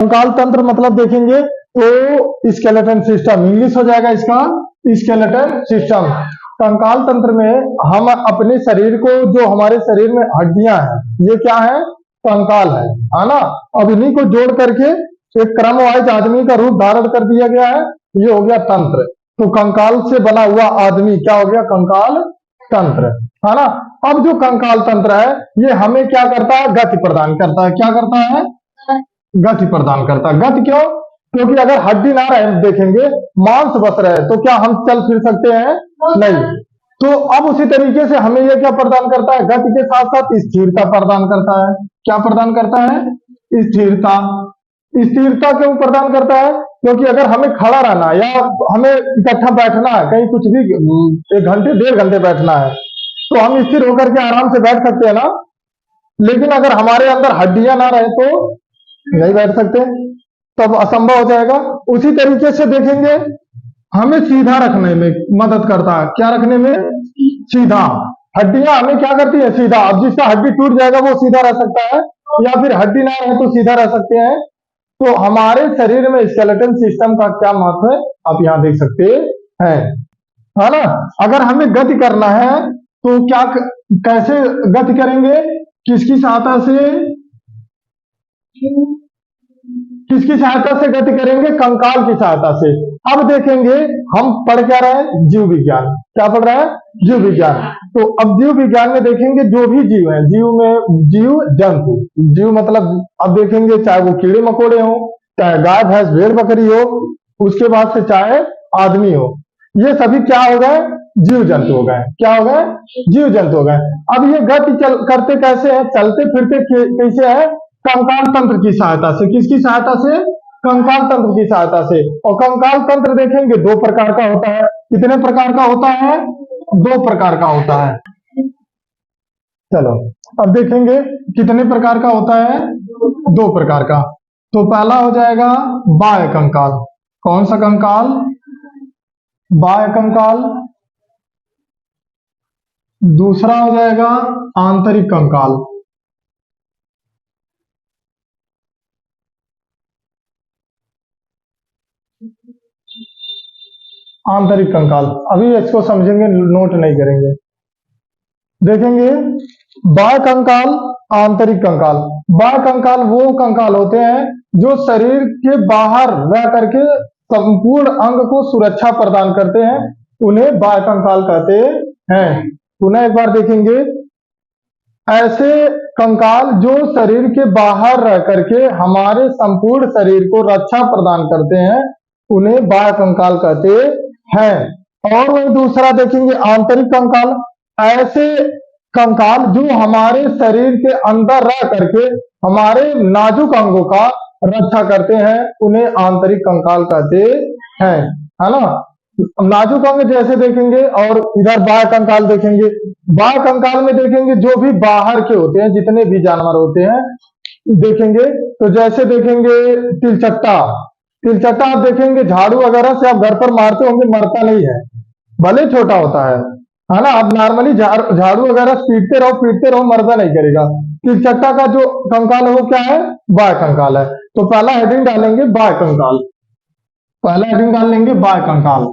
कंकाल तंत्र मतलब देखेंगे तो स्केलेटन सिस्टम, इंग्लिश हो जाएगा इसका स्केलेटन सिस्टम। कंकाल तंत्र में हम अपने शरीर को, जो हमारे शरीर में हड्डियां हैं, ये क्या है? कंकाल है ना। अब इन्हीं को जोड़ करके एक क्रमवाइज आदमी का रूप धारण कर दिया गया है, ये हो गया तंत्र। तो कंकाल से बना हुआ आदमी क्या हो गया? कंकाल तंत्र, है ना। अब जो कंकाल तंत्र है ये हमें क्या करता है? गति प्रदान करता है। क्या करता है? गति प्रदान करता है। गति क्यों? क्योंकि अगर हड्डी ना रहे, देखेंगे मांस बस रहे, तो क्या हम चल फिर सकते हैं? नहीं। तो अब उसी तरीके से हमें यह क्या प्रदान करता है? गति के साथ साथ स्थिरता प्रदान करता है। क्या प्रदान करता है? स्थिरता। स्थिरता क्यों प्रदान करता है? क्योंकि अगर हमें खड़ा रहना या हमें इकट्ठा बैठना है, कहीं कुछ भी 1 घंटे 1.5 घंटे बैठना है, तो हम स्थिर होकर के आराम से बैठ सकते हैं ना। लेकिन अगर हमारे अंदर हड्डियां ना रहे तो नहीं बैठ सकते, तब असंभव हो जाएगा। उसी तरीके से देखेंगे हमें सीधा रखने में मदद करता है। क्या रखने में? सीधा। हड्डियां हमें क्या करती है? सीधा। अब जिसका हड्डी टूट जाएगा वो सीधा रह सकता है, या फिर हड्डी ना रहे तो सीधा रह सकते हैं। तो हमारे शरीर में स्केलेटन सिस्टम का क्या महत्व है आप यहां देख सकते हैं, है ना। अगर हमें गति करना है तो क्या कैसे गति करेंगे? किसकी सहायता से? किसकी सहायता से गति करेंगे? कंकाल की सहायता से। अब देखेंगे हम पढ़ क्या रहे हैं? जीव विज्ञान। क्या पढ़ रहे हैं? जीव विज्ञान। तो अब जीव विज्ञान में देखेंगे जो भी जीव है, जीव में जीव जंतु, जीव मतलब अब देखेंगे चाहे वो कीड़े मकोड़े हो, चाहे गाय भैंस भेड़ बकरी हो, उसके बाद से चाहे आदमी हो, ये सभी क्या हो गए? जीव जंतु हो गए। क्या हो गए? जीव जंतु हो गए। अब ये गति करते कैसे है? चलते फिरते कैसे है? कंकाल तंत्र की सहायता से। किसकी सहायता से? कंकाल तंत्र की सहायता से। और कंकाल तंत्र देखेंगे 2 प्रकार का होता है। कितने प्रकार का होता है? 2 प्रकार का होता है। चलो अब देखेंगे कितने प्रकार का होता है? 2 प्रकार का। तो पहला हो जाएगा बाह्य कंकाल। कौन सा कंकाल? बाह्य कंकाल। दूसरा हो जाएगा आंतरिक कंकाल। आंतरिक कंकाल अभी इसको समझेंगे, नोट नहीं करेंगे। देखेंगे बाह्य कंकाल, आंतरिक कंकाल। बाह्य कंकाल वो कंकाल होते हैं जो शरीर के बाहर रह करके संपूर्ण अंग को सुरक्षा प्रदान करते हैं, उन्हें बाह्य कंकाल कहते हैं। पुनः एक बार देखेंगे, ऐसे कंकाल जो शरीर के बाहर रह करके हमारे संपूर्ण शरीर को रक्षा प्रदान करते हैं, उन्हें बाह्य कंकाल कहते हैं। और वही दूसरा देखेंगे आंतरिक कंकाल। ऐसे कंकाल जो हमारे शरीर के अंदर रह करके हमारे नाजुक अंगों का रक्षा करते हैं, उन्हें आंतरिक कंकाल कहते हैं, है ना। नाजुक अंग जैसे देखेंगे, और इधर बाह्य कंकाल देखेंगे। बाह्य कंकाल में देखेंगे जो भी बाहर के होते हैं, जितने भी जानवर होते हैं देखेंगे, तो जैसे देखेंगे तिलचट्टा। तिलचट्टा आप देखेंगे झाड़ू वगैरह से आप घर पर मारते होंगे, मरता नहीं है, भले छोटा होता है ना। आप नॉर्मली झाड़ू वगैरह पीटते रहो, मर्दा नहीं करेगा। तिलचट्टा का जो कंकाल है वो क्या है? बाह्य कंकाल है। तो पहला हेडिंग डालेंगे बाह्य कंकाल। पहला हेडिंग डाल लेंगे बाह्य कंकाल।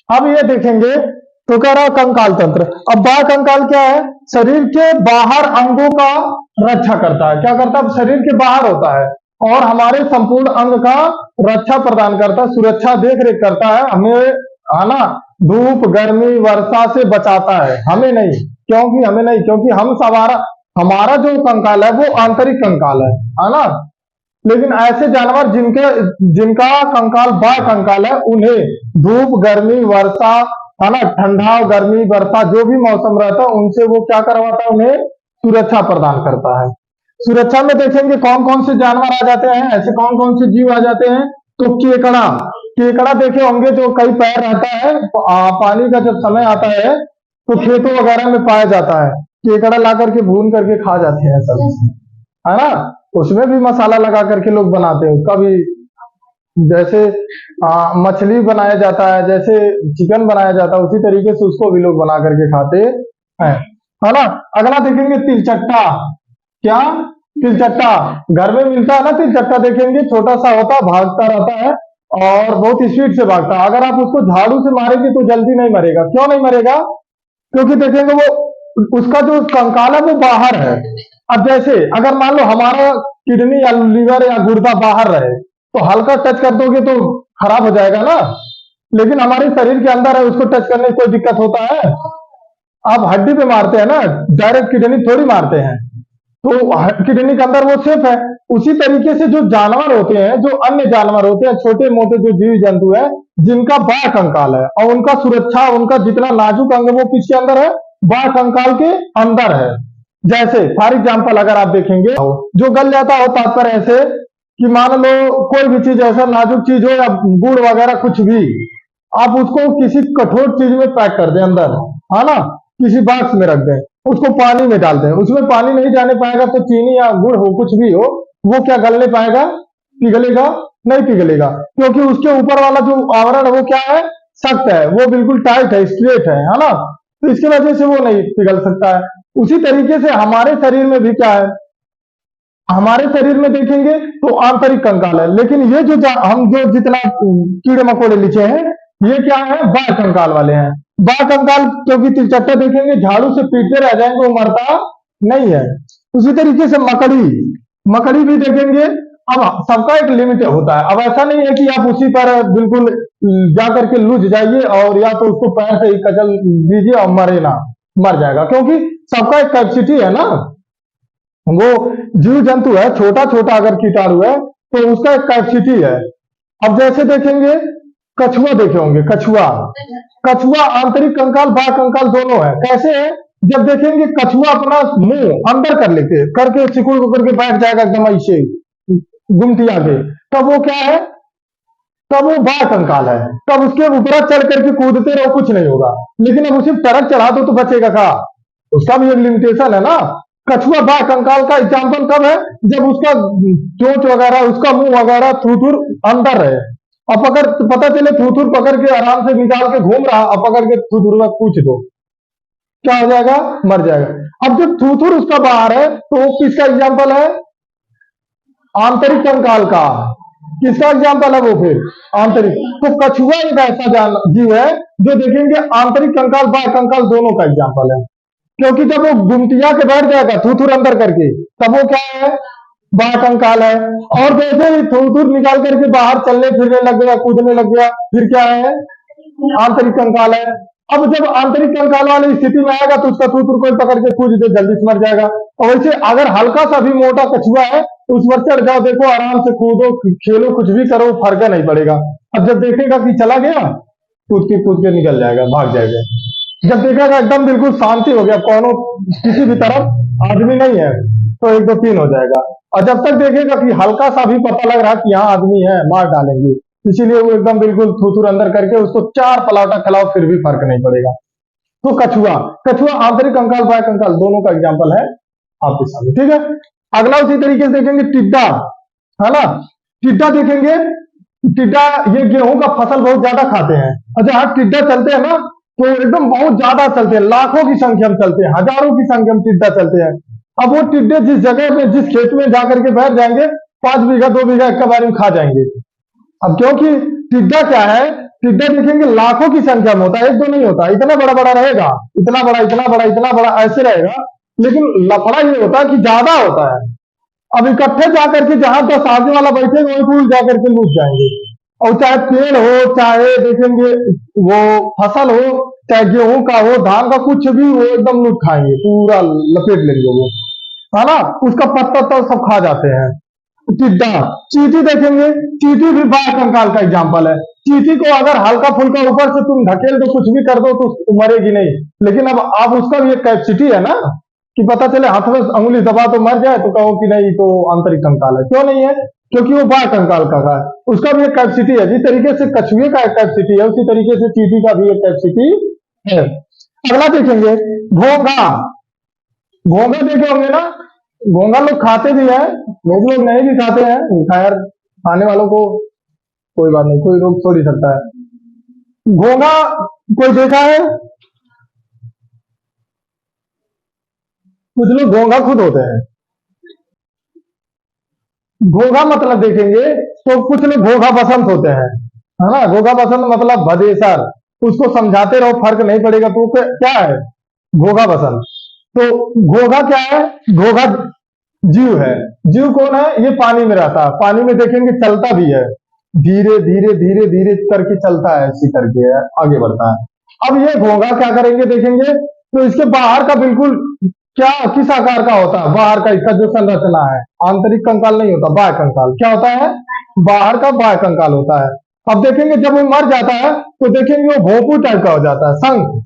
अब ये देखेंगे तो कह रहा कंकाल तंत्र। अब बाह्य कंकाल क्या है? शरीर के बाहर अंगों का रक्षा करता है। क्या करता है? शरीर के बाहर होता है और हमारे संपूर्ण अंग का रक्षा प्रदान करता है, सुरक्षा देख रेख करता है, हमें, है ना, धूप गर्मी वर्षा से बचाता है। हमें नहीं, क्योंकि हम हमारा जो कंकाल है वो आंतरिक कंकाल है ना। लेकिन ऐसे जानवर जिनका कंकाल बाह्य कंकाल है, उन्हें धूप गर्मी वर्षा, है ना, ठंडा गर्मी वर्षा जो भी मौसम रहता है उनसे वो क्या करवाता है? उन्हें सुरक्षा प्रदान करता है। सुरक्षा में देखेंगे कौन कौन से जानवर आ जाते हैं, ऐसे कौन कौन से जीव आ जाते हैं। तो केकड़ा देखे होंगे जो कई पैर रहता है, पानी का जब समय आता है तो खेतों वगैरह में पाया जाता है। केकड़ा ला करके भून करके खा जाते हैं सब, है ना। उसमें भी मसाला लगा करके लोग बनाते हैं। कभी जैसे मछली बनाया जाता है, जैसे चिकन बनाया जाता है, उसी तरीके से उसको भी लोग बना करके खाते हैं, है ना। अगला देखेंगे तिलचट्टा। क्या? तिलचट्टा। घर में मिलता है ना तिलचट्टा, देखेंगे छोटा सा होता है, भागता रहता है और बहुत स्पीड से भागता है। अगर आप उसको झाड़ू से मारेंगे तो जल्दी नहीं मरेगा। क्यों नहीं मरेगा? क्योंकि देखेंगे वो उसका जो कंकाल है वो बाहर है। अब जैसे अगर मान लो हमारा किडनी या लीवर या गुर्दा बाहर रहे तो हल्का टच कर दोगे तो खराब हो जाएगा ना, लेकिन हमारे शरीर के अंदर है, उसको टच करने में कोई दिक्कत होता है? आप हड्डी पे मारते हैं ना, डायरेक्ट किडनी थोड़ी मारते हैं, तो किडनी के अंदर वो सेफ है। उसी तरीके से जो जानवर होते हैं, जो अन्य जानवर होते हैं, छोटे मोटे जो जीव जंतु है जिनका बाह्य कंकाल है और उनका सुरक्षा, उनका जितना नाजुक अंग है वो किसके अंदर है? बाह्य कंकाल के अंदर है। जैसे फॉर एग्जाम्पल अगर आप देखेंगे जो गल जाता हो, तात्पर्य ऐसे कि मान लो कोई भी चीज ऐसा नाजुक चीज हो या गुड़ वगैरह कुछ भी, आप उसको किसी कठोर चीज में पैक कर दें अंदर, है ना, किसी बॉक्स में रख दें, उसको पानी में डाल दें, उसमें पानी नहीं जाने पाएगा तो चीनी या गुड़ हो कुछ भी हो, वो क्या गलने पाएगा? पिघलेगा नहीं? पिघलेगा, क्योंकि उसके ऊपर वाला जो आवरण है वो क्या है? सख्त है, वो बिल्कुल टाइट है, स्ट्रेट है ना, तो इसकी वजह से वो नहीं पिघल सकता है। उसी तरीके से हमारे शरीर में भी क्या है? हमारे शरीर में देखेंगे तो आंतरिक कंकाल है, लेकिन ये जो हम जो जितना कीड़े मकोड़े लिखे हैं ये क्या है? बाह्य कंकाल वाले हैं। बाह्य कंकाल क्योंकि तिलचट्टा देखेंगे झाड़ू से पीटते रह जाएंगे, वो मरता नहीं है। उसी तरीके से मकड़ी, मकड़ी भी देखेंगे, अब सबका एक लिमिट होता है। अब ऐसा नहीं है कि आप उसी पर बिल्कुल जा करके लुझ जाइए और या तो उसको पैर से ही कचल दीजिए और मरे ना, मर जाएगा, क्योंकि सबका एक कैपेसिटी है ना। वो जीव जंतु है, छोटा छोटा अगर कीटाणु है तो उसका एक कैपेसिटी है। अब जैसे देखेंगे कछुआ देखे होंगे, कछुआ, कछुआ आंतरिक कंकाल बाह्य कंकाल दोनों है। कैसे है? जब देखेंगे कछुआ अपना मुंह अंदर कर लेके करके सिकुड़ करके बैठ जाएगा एकदम ऐसे गुमटिया के, तब वो क्या है? तब वो बाह्य कंकाल है। तब उसके ऊपर चढ़ करके कूदते रहो कुछ नहीं होगा, लेकिन अब उसे टरक चढ़ा दो तो बचेगा का? उसका भी एक लिमिटेशन है ना। कछुआ बाह्य कंकाल का एग्जाम्पल कब है? जब उसका चोंच वगैरह, उसका मुंह वगैरह थूथुर अंदर है, अब अगर पता चले थूथुर पकड़ के आराम से निकाल के घूम रहा, अब पकड़ के थूथुर में पूछ दो, क्या हो जाएगा? मर जाएगा। अब जब थूथुर उसका बाहर है तो वो किसका एग्जाम्पल है? आंतरिक कंकाल का। किसका एग्जाम्पल है वो फिर? आंतरिक। तो कछुआ एक ऐसा जीव है जो देखेंगे आंतरिक कंकाल बाह्य कंकाल दोनों का एग्जाम्पल है, क्योंकि जब वो गुमटिया के बैठ जाएगा थूथुर अंदर करके तब वो क्या है? बाह्य कंकाल है। और जैसे ही थूथुर निकाल करके बाहर चलने फिरने लग गया, कूदने लग गया, फिर क्या है? आंतरिक कंकाल है। अब जब आंतरिक कंकाल वाली स्थिति में आएगा तो उसका थूथुर कोई पकड़ के कूद दे, जल्दी से मर जाएगा। और वैसे अगर हल्का सा भी मोटा कछुआ है तो उस पर चढ़ जाओ, देखो आराम से कूदो खेलो कुछ भी करो, फर्क नहीं पड़ेगा। अब जब देखेगा कि चला गया, कूद के निकल जाएगा, भाग जाएगा। जब देखेगा एकदम बिल्कुल शांति हो गया, कौनो किसी भी तरफ आदमी नहीं है, तो 1 2 3 हो जाएगा। और जब तक देखेगा कि हल्का सा भी पता लग रहा कि यहाँ आदमी है, मार डालेंगे, इसीलिए वो एकदम बिल्कुल थूथुर अंदर करके उसको 4 पलाटा खिलाओ फिर भी फर्क नहीं पड़ेगा। तो कछुआ, कछुआ आंतरिक कंकाल बाह्य कंकाल दोनों का एग्जाम्पल है आपके सामने, ठीक है। अगला उसी तरीके से देखेंगे टिड्डा, है ना। टिड्डा देखेंगे, टिड्डा ये गेहूं का फसल बहुत ज्यादा खाते हैं। अच्छा हाँ, टिड्डा चलते हैं ना तो एकदम बहुत ज्यादा चलते हैं, लाखों की संख्या में चलते हैं, हजारों की संख्या में टिड्डा चलते हैं। अब वो टिड्डे जिस जगह में, जिस खेत में जाकर के बैठ जाएंगे, 5 बीघा 2 बीघा एक बार में खा जाएंगे। अब क्योंकि टिड्डा क्या है? टिड्डा देखेंगे लाखों की संख्या में होता है, 1 2 नहीं होता, इतना बड़ा बड़ा रहेगा, इतना बड़ा इतना बड़ा इतना बड़ा ऐसे रहेगा। लेकिन लफड़ा ये होता है कि ज्यादा होता है। अब इकट्ठे जाकर के जहां 10 आदमी वाला बैठेगा वही फूल जाकर के लूट जाएंगे। और चाहे पेड़ हो, चाहे देखेंगे वो फसल हो, चाहे गेहूं का हो, धान का, कुछ भी हो, एकदम लूट खाएंगे, पूरा लपेट लेंगे वो, है ना। उसका पत्ता तो सब खा जाते हैं। टिड्डा, चींटी देखेंगे, चींटी भी बाह्य कंकाल का एग्जाम्पल है। चींटी को अगर हल्का फुल्का ऊपर से तुम ढकेल दो, कुछ भी कर दो तो मरेगी नहीं, लेकिन अब आप उसका भी एक कैपेसिटी है ना कि पता चले हाथ में अंगुली दबा तो मर जाए, तो कहो कि नहीं तो आंतरिक कंकाल है। क्यों नहीं है? क्योंकि वो बाह्य कंकाल का है, उसका भी एक कैपेसिटी है। जिस तरीके से कछुए का एक कैपेसिटी है उसी तरीके से चींटी का भी एक कैपेसिटी है। अगला देखेंगे घोंघा। घोंघा देखे होंगे ना, घोंघा लोग खाते भी हैं, लोग नहीं भी खाते हैं, खैर खाने वालों को कोई बात नहीं, कोई रोक थोड़ी सकता है। घोंघा कोई देखा है? कुछ लोग घोंघा खुद होते हैं, घोघा मतलब देखेंगे तो कुछ लोग घोघा बसंत होते हैं, है ना। घोघा बसंत मतलब भदेसर, उसको समझाते रहो फर्क नहीं पड़ेगा। तो क्या है घोघा बसंत? तो घोघा क्या है? घोघा जीव है। जीव कौन है? ये पानी में रहता है, पानी में देखेंगे चलता भी है, धीरे धीरे धीरे धीरे करके चलता है, ऐसी करके आगे बढ़ता है। अब ये घोंघा क्या करेंगे देखेंगे, तो इसके बाहर का बिल्कुल क्या किस आकार का होता है? बाहर का इसका जो संरचना है, आंतरिक कंकाल नहीं होता, बाह्य कंकाल। क्या होता है? बाहर का बाह्य कंकाल होता है। अब देखेंगे जब वो मर जाता है तो देखेंगे वो भोंपू टाइप का हो जाता है, शंख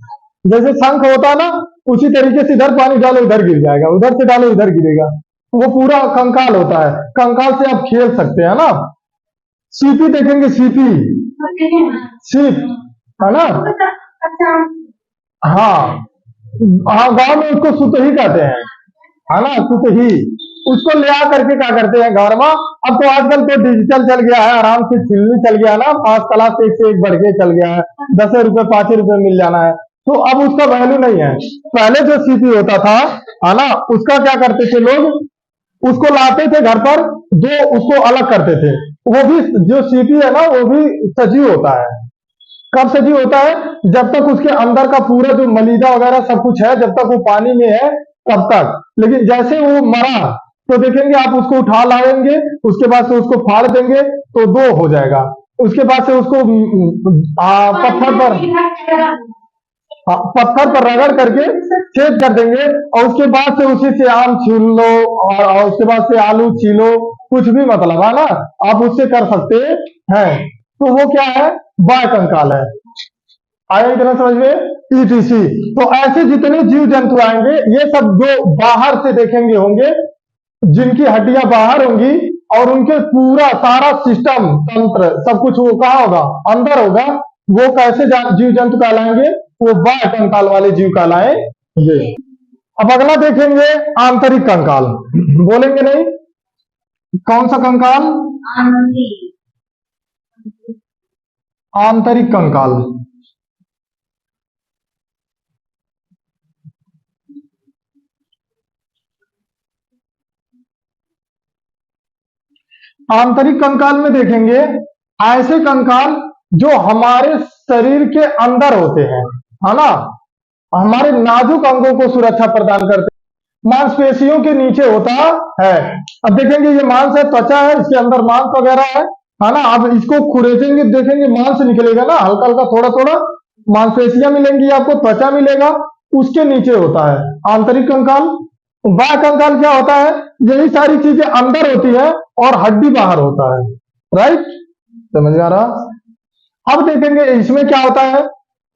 जैसे शंख होता है ना, उसी तरीके से इधर पानी डालो इधर गिर जाएगा, उधर से डालो इधर गिरेगा। वो पूरा कंकाल होता है। कंकाल से आप खेल सकते हैं ना। सीपी देखेंगे, सीपी, सीप, है ना। हाँ हाँ, गांव में उसको सुतही कहते हैं, है ना, सुतही। उसको ले आ करके क्या करते हैं घर में। अब तो आजकल तो डिजिटल चल गया है, आराम से छिलनी चल गया ना, 5 क्लास एक से एक बढ़ के चल गया है, 10 रुपए 5 रुपए मिल जाना है। तो अब उसका वैल्यू नहीं है। पहले जो सीपी होता था, है ना, उसका क्या करते थे लोग, उसको लाते थे घर पर, जो उसको अलग करते थे। वो भी जो सीपी है ना, वो भी सजीव होता है। कब सजीव होता है? जब तक उसके अंदर का पूरा जो मलीदा वगैरह सब कुछ है, जब तक वो पानी में है तब तक। लेकिन जैसे वो मरा तो देखेंगे आप उसको उठा लाएंगे, उसके बाद से उसको फाड़ देंगे तो 2 हो जाएगा। उसके बाद से उसको पत्थर पर रगड़ करके छेद कर देंगे, और उसके बाद से उसी से आम छील लो, और उसके बाद से आलू छीलो, कुछ भी मतलब है ना, आप उससे कर सकते हैं। तो वो क्या है? बाह्य कंकाल है। आया इतना समझ में? ईटीसी। तो ऐसे जितने जीव जंतु आएंगे, ये सब जो बाहर से देखेंगे होंगे, जिनकी हड्डियां बाहर होंगी और उनके पूरा सारा सिस्टम तंत्र सब कुछ वो कहाँ होगा? अंदर होगा। वो कैसे जीव जंतु कहलाएंगे? वो बाह्य कंकाल वाले जीव कहलाएंगे। अब अगला देखेंगे आंतरिक कंकाल। बोलेंगे नहीं? कौन सा कंकाल? आंतरिक कंकाल। आंतरिक कंकाल में देखेंगे ऐसे कंकाल जो हमारे शरीर के अंदर होते हैं, है ना, हमारे नाजुक अंगों को सुरक्षा प्रदान करते हैं। मांसपेशियों के नीचे होता है। अब देखेंगे ये मांस है, त्वचा है, इसके अंदर मांस वगैरह है ना। अब इसको खुरेचेंगे, देखेंगे मांस निकलेगा ना, हल्का हल्का थोड़ा थोड़ा मांसपेशियां मिलेंगी आपको, त्वचा मिलेगा, उसके नीचे होता है आंतरिक कंकाल। बाह्य कंकाल क्या होता है? यही सारी चीजें अंदर होती है और हड्डी बाहर होता है। राइट, समझ में आ रहा? अब देखेंगे इसमें क्या होता है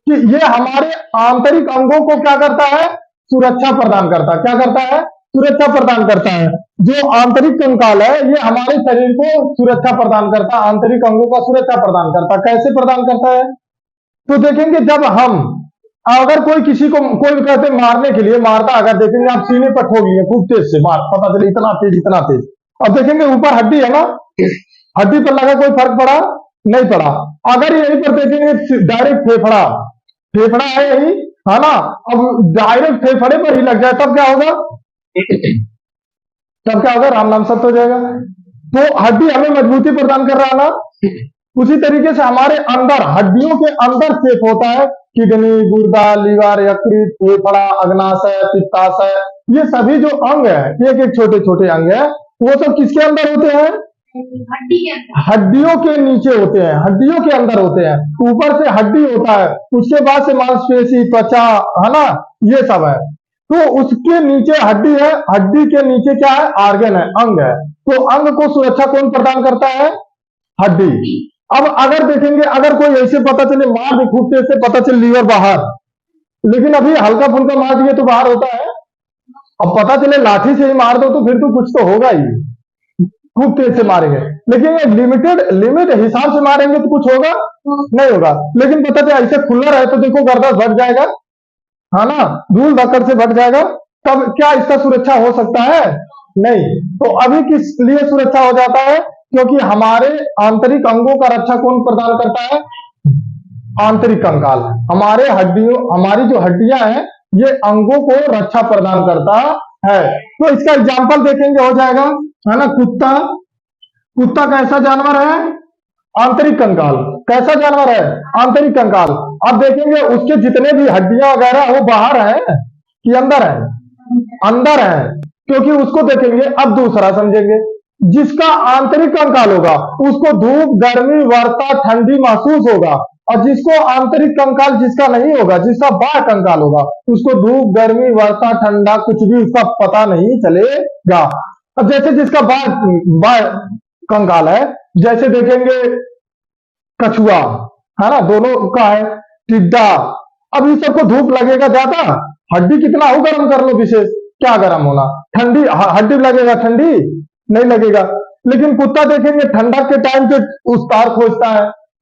कि ये हमारे आंतरिक अंगों को क्या करता है? सुरक्षा प्रदान करता है। क्या करता है? सुरक्षा प्रदान करता है। जो आंतरिक कंकाल है ये हमारे शरीर को सुरक्षा प्रदान करता है, आंतरिक अंगों का सुरक्षा प्रदान करता है। कैसे प्रदान करता है? तो देखेंगे जब हम अगर कोई किसी को कोई कहते मारने के लिए मारता, अगर देखेंगे आप सीने पर ठोक लिए खूब तेज से, मार पता चले इतना तेज इतना तेज। अब देखेंगे ऊपर हड्डी है ना, हड्डी पर लगा, कोई फर्क पड़ा? नहीं पड़ा। अगर यहीं पर देखेंगे डायरेक्ट फेफड़ा, फेफड़ा है यही, है ना, अब डायरेक्ट फेफड़े पर ही लग जाए तब क्या होगा? तब क्या होगा? राम नाम सत्य हो जाएगा। तो हड्डी हमें मजबूती प्रदान कर रहा है ना। उसी तरीके से हमारे अंदर हड्डियों के अंदर शेप होता है किडनी, गुर्दा, लीवर, यकृत, फेफड़ा, अग्नाशय, पित्ताशय, ये सभी जो अंग है, एक एक छोटे छोटे अंग है, वो सब किसके अंदर होते हैं? हड्डियों के नीचे होते हैं, हड्डियों के अंदर होते हैं। ऊपर से हड्डी होता है, उसके बाद से मांसपेशी, त्वचा, है ना, ये सब है। तो उसके नीचे हड्डी है, हड्डी के नीचे क्या है? आर्गन है, अंग है। तो अंग को सुरक्षा कौन प्रदान करता है? हड्डी। अब अगर देखेंगे, अगर कोई ऐसे पता चले मार दे खूब तेज से, पता चले लीवर बाहर, लेकिन अभी हल्का फुल्का मार दिए तो बाहर होता है। अब पता चले लाठी से ही मार दो तो फिर तो कुछ तो होगा ही, खूब तेज से मारेंगे। लेकिन ये लिमिट हिसाब से मारेंगे तो कुछ होगा नहीं होगा। लेकिन पता चले ऐसे खुला रहे तो देखो गर्दन बढ़ जाएगा, है ना, धूल धक्कड़ से बढ़ जाएगा, तब क्या इसका सुरक्षा हो सकता है? नहीं। तो अभी किस लिए सुरक्षा हो जाता है? क्योंकि हमारे आंतरिक अंगों का रक्षा कौन प्रदान करता है? आंतरिक कंकाल। हमारे हड्डियों, हमारी जो हड्डियां हैं ये अंगों को रक्षा प्रदान करता है। तो इसका एग्जाम्पल देखेंगे हो जाएगा, है ना, कुत्ता, कुत्ता कैसा जानवर है? आंतरिक कंकाल। कैसा जानवर है? आंतरिक कंकाल। अब देखेंगे उसके जितने भी हड्डियां वगैरह वो बाहर है कि अंदर है? अंदर है, क्योंकि उसको देखेंगे। अब दूसरा समझेंगे, जिसका आंतरिक कंकाल होगा उसको धूप, गर्मी, वर्षा, ठंडी महसूस होगा, और जिसको आंतरिक कंकाल जिसका नहीं होगा, जिसका बाह्य कंकाल होगा, उसको धूप, गर्मी, वर्षा, ठंडा कुछ भी उसका पता नहीं चलेगा। अब जैसे जिसका बाह्य बाह्य कंकाल है, जैसे देखेंगे कछुआ, है ना, दोनों का है, टिड्डा। अब इन सबको धूप लगेगा ज्यादा, हड्डी कितना हो गर्म कर लो विशेष, क्या गर्म होना, ठंडी हड्डी लगेगा, ठंडी नहीं लगेगा। लेकिन कुत्ता देखेंगे ठंडक के टाइम पे उस तार खोजता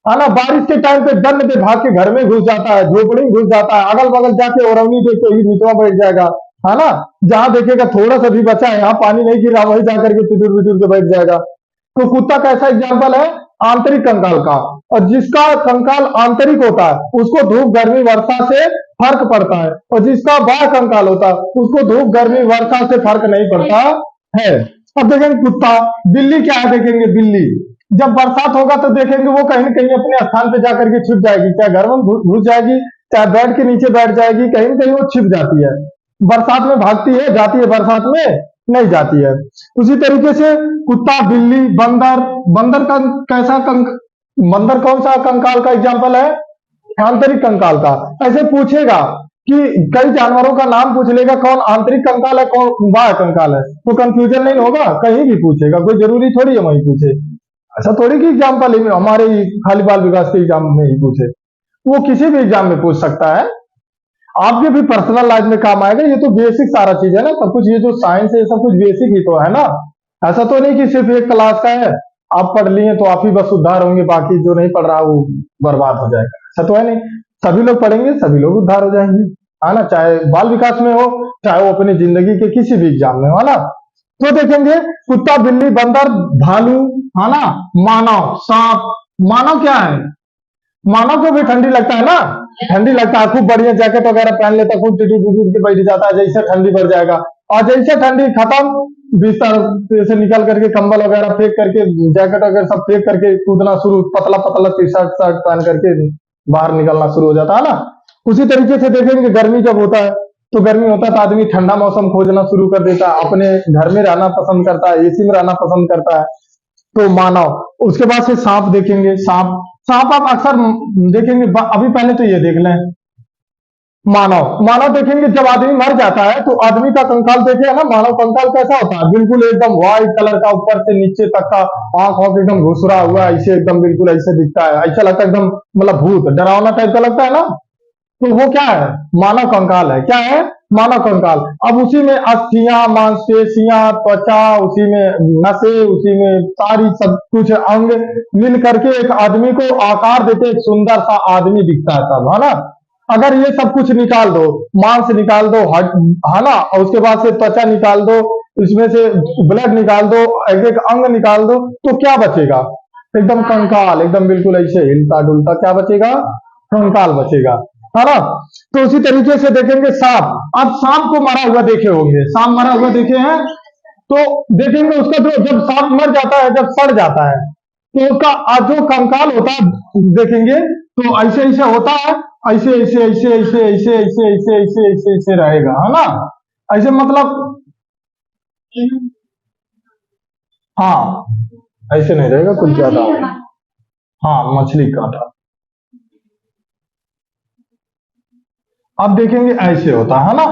है ना, बारिश के टाइम पे दंड पे भाग के घर में घुस जाता है, झोपड़ी में घुस जाता है, अगल बगल जाके ओरवनी देख के ही नीचवा बैठ जाएगा, है ना। जहां देखेगा थोड़ा सा भी बचा है, यहाँ पानी नहीं गिरा, वही जाकर के पिटूर पिटूर के बैठ जाएगा। तो कुत्ता कैसा एग्जाम्पल है? आंतरिक कंकाल का। और जिसका कंकाल आंतरिक होता है उसको धूप, गर्मी, वर्षा से फर्क पड़ता है, और जिसका बाह्य कंकाल होता है उसको धूप, गर्मी, वर्षा से फर्क नहीं पड़ता है। अब देखेंगे कुत्ता। बिल्ली क्या है? देखेंगे बिल्ली जब बरसात होगा तो देखेंगे वो कहीं न कहीं अपने स्थान पे जाकर के छिप जाएगी, चाहे घर में घुस जाएगी, चाहे बेड के नीचे बैठ जाएगी, कहीं न कहीं वो छिप जाती है। बरसात में भागती है, जाती है, बरसात में नहीं जाती है। उसी तरीके से कुत्ता, बिल्ली, बंदर। बंदर का कैसा बंदर कौन सा कंकाल का एग्जाम्पल है? आंतरिक कंकाल का। ऐसे पूछेगा कि कई जानवरों का नाम पूछ लेगा, कौन आंतरिक कंकाल है, कौन बाह्य कंकाल है, तो कंफ्यूजन नहीं होगा? कहीं भी पूछेगा, कोई जरूरी थोड़ी है वही पूछे। ऐसा थोड़ी कि एग्जाम्पल हमारे खाली बाल विकास के एग्जाम में ही पूछे, वो किसी भी एग्जाम में पूछ सकता है, आपके भी पर्सनल लाइफ में काम आएगा। ये तो बेसिक सारा चीज है ना, सब कुछ ये जो साइंस है सब कुछ बेसिक ही तो है ना। ऐसा तो नहीं कि सिर्फ एक क्लास का है, आप पढ़ लिए तो आप ही बस उद्धार होंगे, बाकी जो नहीं पढ़ रहा वो बर्बाद हो जाएगा। ऐसा तो है नहीं, सभी लोग पढ़ेंगे, सभी लोग उद्धार हो जाएंगे, है ना, चाहे बाल विकास में हो, चाहे वो अपनी जिंदगी के किसी भी एग्जाम में हो, है ना। तो देखेंगे कुत्ता, बिल्ली, बंदर, भालू, है ना, मानव, सांप। मानव क्या है? मानव को भी ठंडी लगता है ना, ठंडी लगता है, खूब बढ़िया जैकेट वगैरह पहन लेता है, खूब टिटी के बैठ जाता है, जैसे ठंडी बढ़ जाएगा, और जैसे ठंडी खत्म, बिस्तर से निकल करके कंबल वगैरह फेंक करके, जैकेट वगैरह सब फेंक करके कूदना शुरू, पतला पतला टी शर्ट पहन करके बाहर निकलना शुरू हो जाता है ना। उसी तरीके से देखेंगे गर्मी जब होता है, तो गर्मी होता है तो आदमी ठंडा मौसम खोजना शुरू कर देता है, अपने घर में रहना पसंद करता है, एसी में रहना पसंद करता है। तो मानव। उसके बाद से सांप देखेंगे। सांप सांप आप अक्सर देखेंगे, अभी पहले तो ये देख लें मानव। मानव देखेंगे जब आदमी मर जाता है तो आदमी का कंकाल देखे ना, मानव कंकाल कैसा होता है? बिल्कुल एकदम व्हाइट कलर का, ऊपर से नीचे तक का आंख आंख एकदम घुसरा हुआ, ऐसे एकदम बिल्कुल ऐसे दिखता है, ऐसा लगता है एकदम मतलब भूत डरावना टाइप का लगता है ना। तो वो क्या है? मानव कंकाल है। क्या है? मानव कंकाल। अब उसी में अस्थियां, मांसपेशियां, त्वचा, उसी में नसें, उसी में सारी सब कुछ अंग मिल करके एक आदमी को आकार देते, एक सुंदर सा आदमी दिखता है तब, है ना। अगर ये सब कुछ निकाल दो, मांस निकाल दो, है ना, और उसके बाद से त्वचा निकाल दो, इसमें से ब्लड निकाल दो, एक एक अंग निकाल दो, तो क्या बचेगा? एकदम कंकाल, एकदम बिल्कुल ऐसे हिलता डुलता, क्या बचेगा? कंकाल बचेगा, है ना। तो उसी तरीके से देखेंगे सांप। अब सांप को मरा हुआ देखे होंगे, सांप मरा हुआ देखे हैं, तो देखेंगे उसका जो, जब सांप मर जाता है, जब सड़ जाता है, तो उसका जो कंकाल होता है देखेंगे तो ऐसे ऐसे होता है, ऐसे ऐसे ऐसे ऐसे ऐसे ऐसे ऐसे ऐसे ऐसे ऐसे रहेगा, है ना। ऐसे मतलब हाँ, ऐसे नहीं रहेगा, कुछ ज्यादा होगा। हाँ, मछली काटा। अब देखेंगे ऐसे होता है ना।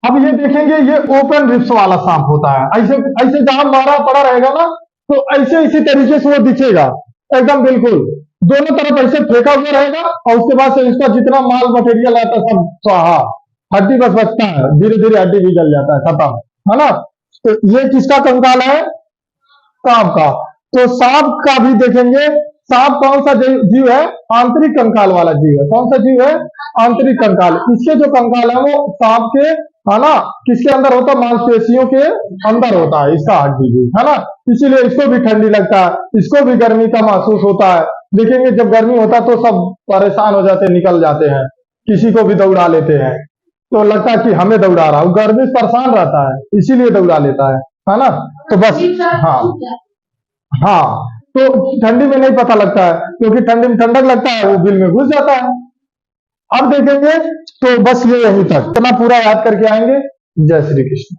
अब ये देखेंगे ये ओपन रिप्स वाला सांप होता है, ऐसे ऐसे जहां मारा पड़ा रहेगा ना, तो ऐसे इसी तरीके से वो दिखेगा, एकदम बिल्कुल दोनों तरफ ऐसे फेंका हुआ रहेगा, और उसके बाद से इसका जितना माल मटेरियल आता है सब स्वाहा, हड्डी बस बचता है, धीरे धीरे हड्डी भी जल जाता है, खत्म, है ना। तो ये किसका कंकाल है? सांप का। तो सांप का भी देखेंगे, सांप कौन सा जीव है? आंतरिक कंकाल वाला जीव है। कौन सा जीव है? आंतरिक कंकाल। इसके जो कंकाल है वो सांप के, है ना, किसके अंदर होता है? मांसपेशियों के अंदर होता है इसका हड्डी भी, है ना। इसीलिए इसको भी ठंडी लगता है, इसको भी गर्मी का महसूस होता है। देखेंगे जब गर्मी होता है तो सब परेशान हो जाते हैं, निकल जाते हैं, किसी को भी दौड़ा लेते हैं, तो लगता है कि हमें दौड़ा रहा है, गर्मी से परेशान रहता है इसीलिए दौड़ा लेता है। है ना। तो बस हाँ हाँ, तो ठंडी में नहीं पता लगता है, क्योंकि ठंडी में ठंडक लगता है, वो बिल में घुस जाता है। अब देखेंगे तो बस ये यहीं तक इतना पूरा याद करके आएंगे। जय श्री कृष्ण।